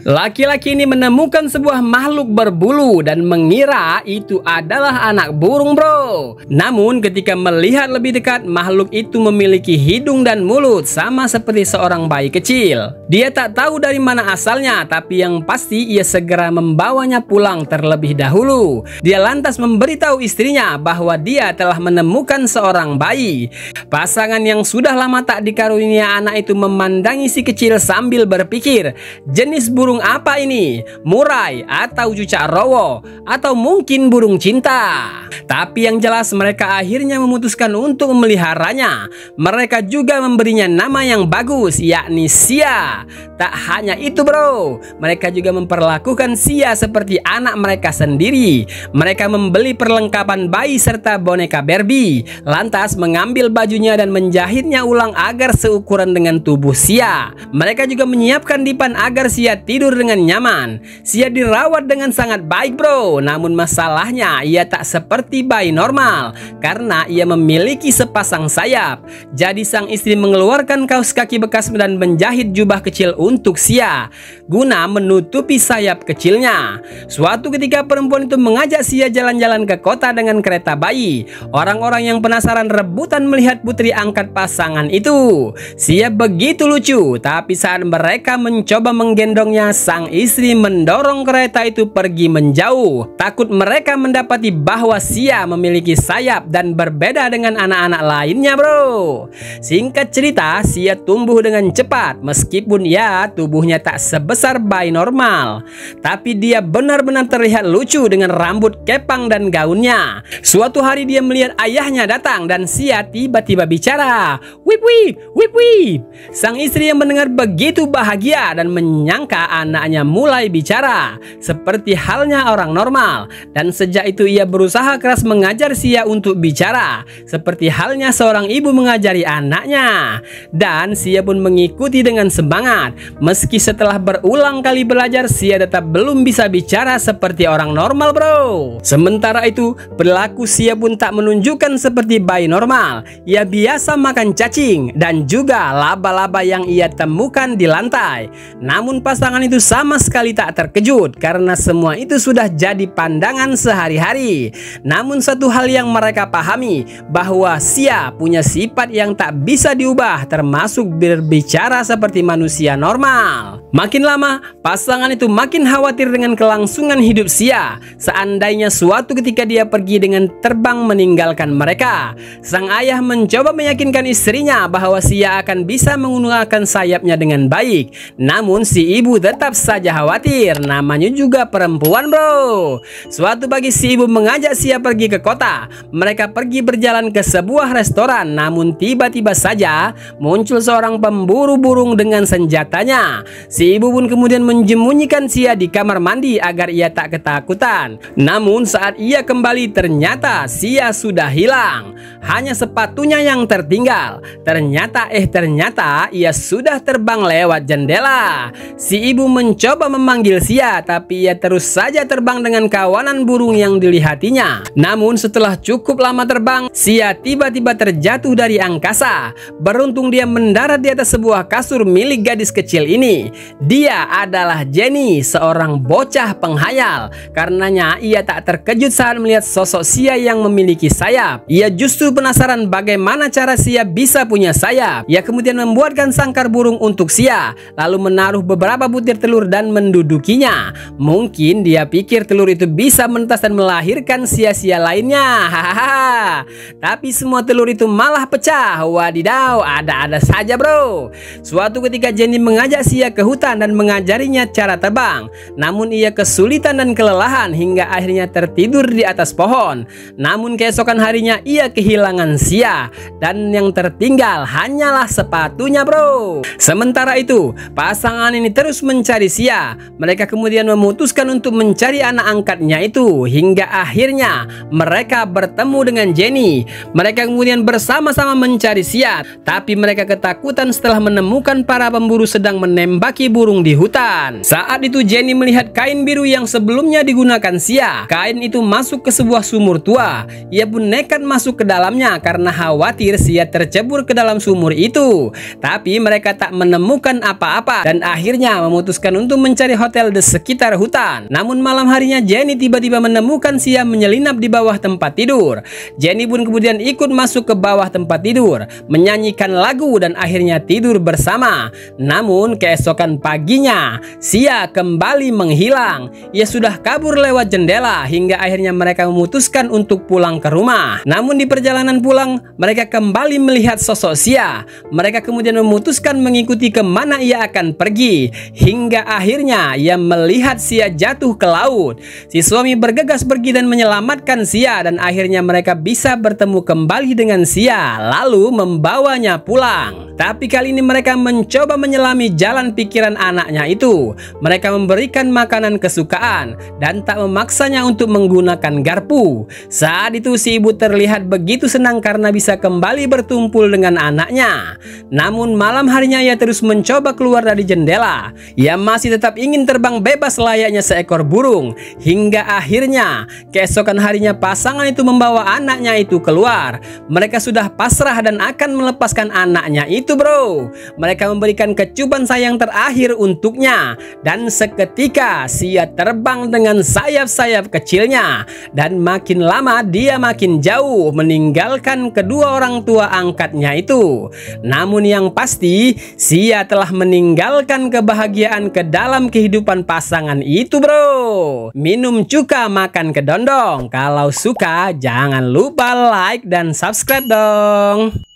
Laki-laki ini menemukan sebuah makhluk berbulu dan mengira itu adalah anak burung, bro. Namun ketika melihat lebih dekat, makhluk itu memiliki hidung dan mulut sama seperti seorang bayi kecil. Dia tak tahu dari mana asalnya, tapi yang pasti ia segera membawanya pulang terlebih dahulu. Dia lantas memberitahu istrinya bahwa dia telah menemukan seorang bayi. Pasangan yang sudah lama tak dikarunia anak itu memandangi si kecil sambil berpikir, jenis burung apa ini? Murai atau cucak rowo atau mungkin burung cinta? Tapi yang jelas mereka akhirnya memutuskan untuk memeliharanya. Mereka juga memberinya nama yang bagus, yakni Sia. Tak hanya itu, bro, mereka juga memperlakukan Sia seperti anak mereka sendiri. Mereka membeli perlengkapan bayi serta boneka Barbie, lantas mengambil bajunya dan menjahitnya ulang agar seukuran dengan tubuh Sia. Mereka juga menyiapkan dipan agar Sia tidur dengan nyaman. Sia dirawat dengan sangat baik, bro. Namun masalahnya ia tak seperti bayi normal karena ia memiliki sepasang sayap. Jadi sang istri mengeluarkan kaos kaki bekas dan menjahit jubah kecil untuk Sia guna menutupi sayap kecilnya. Suatu ketika perempuan itu mengajak Sia jalan-jalan ke kota dengan kereta bayi. Orang-orang yang penasaran rebutan melihat putri angkat pasangan itu. Sia begitu lucu, tapi saat mereka mencoba menggendongnya, sang istri mendorong kereta itu pergi menjauh. Takut mereka mendapati bahwa Sia memiliki sayap dan berbeda dengan anak-anak lainnya, bro. Singkat cerita, Sia tumbuh dengan cepat. Meskipun ya tubuhnya tak sebesar bayi normal, tapi dia benar-benar terlihat lucu dengan rambut kepang dan gaunnya. Suatu hari dia melihat ayahnya datang dan Sia tiba-tiba bicara, "Wip wip, wip wip." Sang istri yang mendengar begitu bahagia dan menyangka anaknya mulai bicara seperti halnya orang normal. Dan sejak itu ia berusaha keras mengajar Sia untuk bicara seperti halnya seorang ibu mengajari anaknya. Dan Sia pun mengikuti dengan semangat. Meski setelah berulang kali belajar, Sia tetap belum bisa bicara seperti orang normal, bro. Sementara itu perilaku Sia pun tak menunjukkan seperti bayi normal. Ia biasa makan cacing dan juga laba-laba yang ia temukan di lantai. Namun pasangan itu sama sekali tak terkejut karena semua itu sudah jadi pandangan sehari-hari. Namun satu hal yang mereka pahami, bahwa Sia punya sifat yang tak bisa diubah, termasuk berbicara seperti manusia normal. Makin lama pasangan itu makin khawatir dengan kelangsungan hidup Sia. Seandainya suatu ketika dia pergi dengan terbang meninggalkan mereka, sang ayah mencoba meyakinkan istrinya bahwa Sia akan bisa menggunakan sayapnya dengan baik. Namun si ibu tetap saja khawatir, namanya juga perempuan, bro. Suatu pagi si ibu mengajak Sia pergi ke kota. Mereka pergi berjalan ke sebuah restoran, namun tiba-tiba saja muncul seorang pemburu burung dengan senjatanya. Si ibu pun kemudian menjemunyikan Sia di kamar mandi agar ia tak ketakutan. Namun saat ia kembali ternyata Sia sudah hilang. Hanya sepatunya yang tertinggal. Ternyata ia sudah terbang lewat jendela. Si ibu mencoba memanggil Sia, tapi ia terus saja terbang dengan kawanan burung yang dilihatnya. Namun setelah cukup lama terbang, Sia tiba-tiba terjatuh dari angkasa. Beruntung dia mendarat di atas sebuah kasur milik gadis kecil ini. Dia adalah Jenny, seorang bocah penghayal. Karenanya ia tak terkejut saat melihat sosok Sia yang memiliki sayap. Ia justru penasaran bagaimana cara Sia bisa punya sayap. Ia kemudian membuatkan sangkar burung untuk Sia, lalu menaruh beberapa butir telur dan mendudukinya. Mungkin dia pikir telur itu bisa menetas dan melahirkan Sia-sia lainnya. Hahaha. Tapi semua telur itu malah pecah. Wadidaw, ada-ada saja, bro. Suatu ketika Jenny mengajak Sia ke hutan dan mengajarinya cara terbang. Namun ia kesulitan dan kelelahan hingga akhirnya tertidur di atas pohon. Namun keesokan harinya ia kehilangan Sia dan yang tertinggal hanyalah sepatunya, bro. Sementara itu pasangan ini terus mencari Sia. Mereka kemudian memutuskan untuk mencari anak angkatnya itu hingga akhirnya mereka bertemu dengan Jenny. Mereka kemudian bersama-sama mencari Sia, tapi mereka ketakutan setelah menemukan para pemburu sedang menembaki burung di hutan. Saat itu Jenny melihat kain biru yang sebelumnya digunakan Sia. Kain itu masuk ke sebuah sumur tua. Ia pun nekat masuk ke dalamnya karena khawatir Sia tercebur ke dalam sumur itu. Tapi mereka tak menemukan apa-apa dan akhirnya memutuskan memutuskan untuk mencari hotel di sekitar hutan. Namun malam harinya Jenny tiba-tiba menemukan Sia menyelinap di bawah tempat tidur. Jenny pun kemudian ikut masuk ke bawah tempat tidur, menyanyikan lagu dan akhirnya tidur bersama. Namun keesokan paginya Sia kembali menghilang. Ia sudah kabur lewat jendela hingga akhirnya mereka memutuskan untuk pulang ke rumah. Namun di perjalanan pulang mereka kembali melihat sosok Sia. Mereka kemudian memutuskan mengikuti kemana ia akan pergi, hingga akhirnya ia melihat Sia jatuh ke laut. Si suami bergegas pergi dan menyelamatkan Sia dan akhirnya mereka bisa bertemu kembali dengan Sia lalu membawanya pulang. Tapi kali ini mereka mencoba menyelami jalan pikiran anaknya itu. Mereka memberikan makanan kesukaan dan tak memaksanya untuk menggunakan garpu. Saat itu si ibu terlihat begitu senang karena bisa kembali bertumpul dengan anaknya. Namun malam harinya ia terus mencoba keluar dari jendela. Ia masih tetap ingin terbang bebas layaknya seekor burung. Hingga akhirnya keesokan harinya pasangan itu membawa anaknya itu keluar. Mereka sudah pasrah dan akan melepaskan anaknya itu, bro. Mereka memberikan kecuban sayang terakhir untuknya. Dan seketika Sia terbang dengan sayap-sayap kecilnya. Dan makin lama dia makin jauh meninggalkan kedua orang tua angkatnya itu. Namun yang pasti Sia telah meninggalkan kebahagiaan ke dalam kehidupan pasangan itu, bro. Minum cuka makan kedondong. Kalau suka jangan lupa like dan subscribe dong.